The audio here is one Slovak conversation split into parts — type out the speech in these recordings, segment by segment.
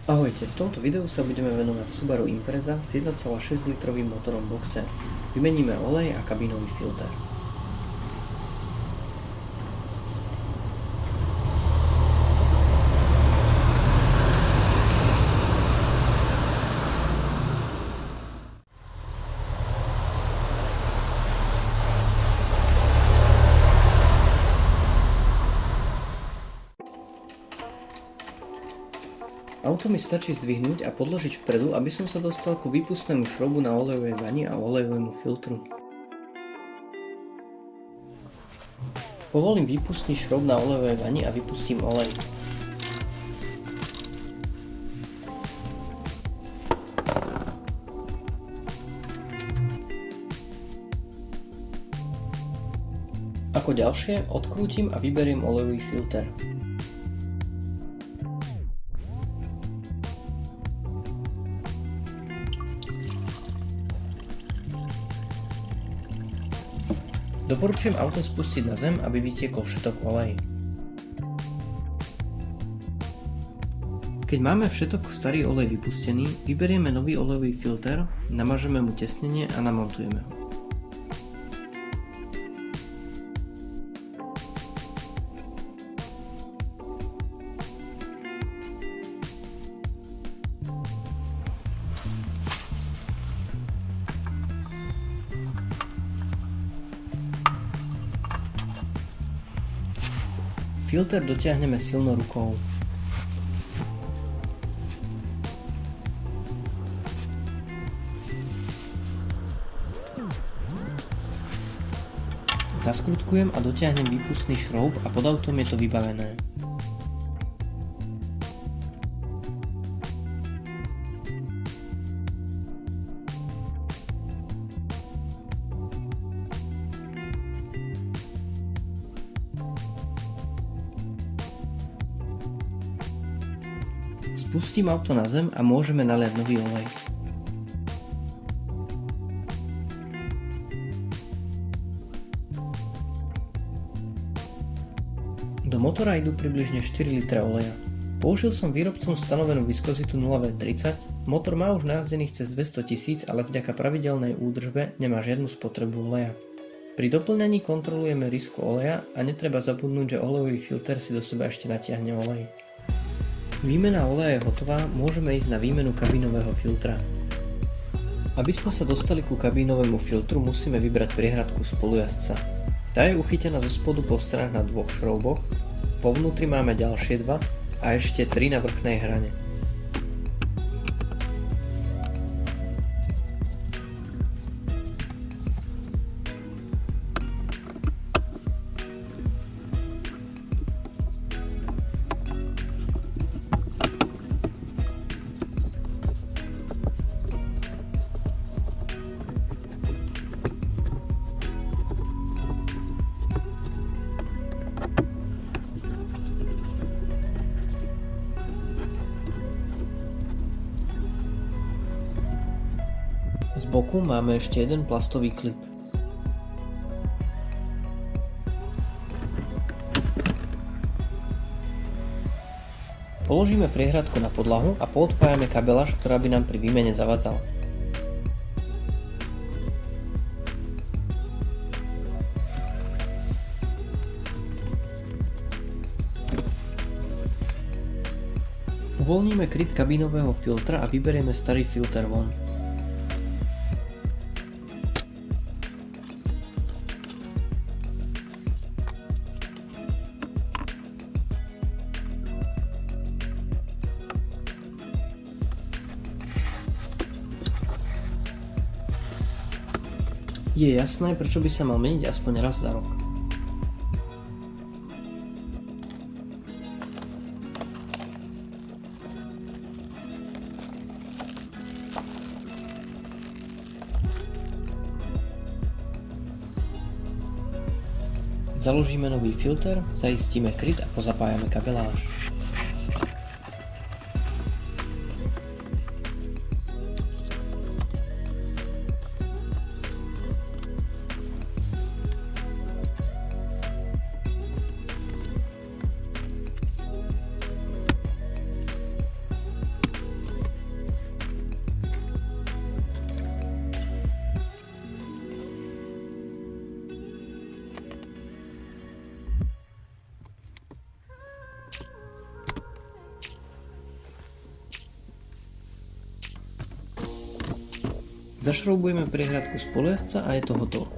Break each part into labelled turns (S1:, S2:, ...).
S1: Ahojte, v tomto videu sa budeme venovať Subaru Impreza s 1,6 litrovým motorom Boxer. Vymeníme olej a kabínový filter. Auto mi stačí zdvihnúť a podložiť vpredu, aby som sa dostal ku výpustnému šroubu na olejovej vani a olejovému filtru. Povolím výpustný šroub na olejovej vani a vypustím olej. Ako ďalšie odkrútim a vyberiem olejový filter. Doporučujem auto spustiť na zem, aby vytiekol všetok olej. Keď máme všetok starý olej vypustený, vyberieme nový olejový filter, namažeme mu tesnenie a namontujeme ho. Filter dotiahneme silno rukou. Zaskrutkujem a dotiahnem výpustný šroub a pod autom je to vybavené. Spustím auto na zem a môžeme naliať nový olej. Do motora idú približne 4 litre oleja. Použil som výrobcom stanovenú viskozitu 0V30, motor má už najazdených cez 200 000, ale vďaka pravidelnej údržbe nemá žiadnu spotrebu oleja. Pri doplňaní kontrolujeme risku oleja a netreba zabudnúť, že olejový filter si do seba ešte natiahne olej. Výmena oleja je hotová, môžeme ísť na výmenu kabínového filtra. Aby sme sa dostali ku kabínovému filtru, musíme vybrať priehradku spolujazdca. Tá je uchytená zo spodu po stranách na dvoch šrouboch, vo vnútri máme ďalšie dva a ešte 3 na vrchnej hrane. Z boku máme ešte jeden plastový klip. Položíme priehradku na podlahu a poodpájame kabeláž, ktorá by nám pri výmene zavadzala. Uvoľníme kryt kabínového filtra a vyberieme starý filter von. Je jasné, prečo by sa mal meniť aspoň raz za rok. Založíme nový filter, zaistíme kryt a pozapájame kabeláž. Zašroubujeme priehradku z poliazca a je to hotovo.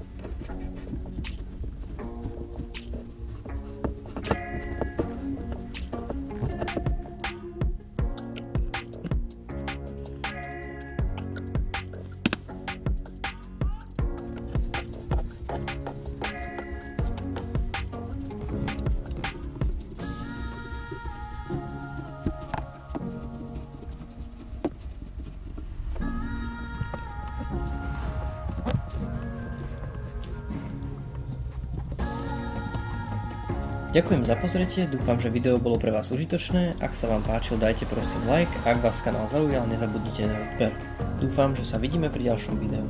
S1: Ďakujem za pozretie, dúfam, že video bolo pre vás užitočné. Ak sa vám páčil, dajte prosím like, ak vás kanál zaujal, nezabudnite na odber. Dúfam, že sa vidíme pri ďalšom videu.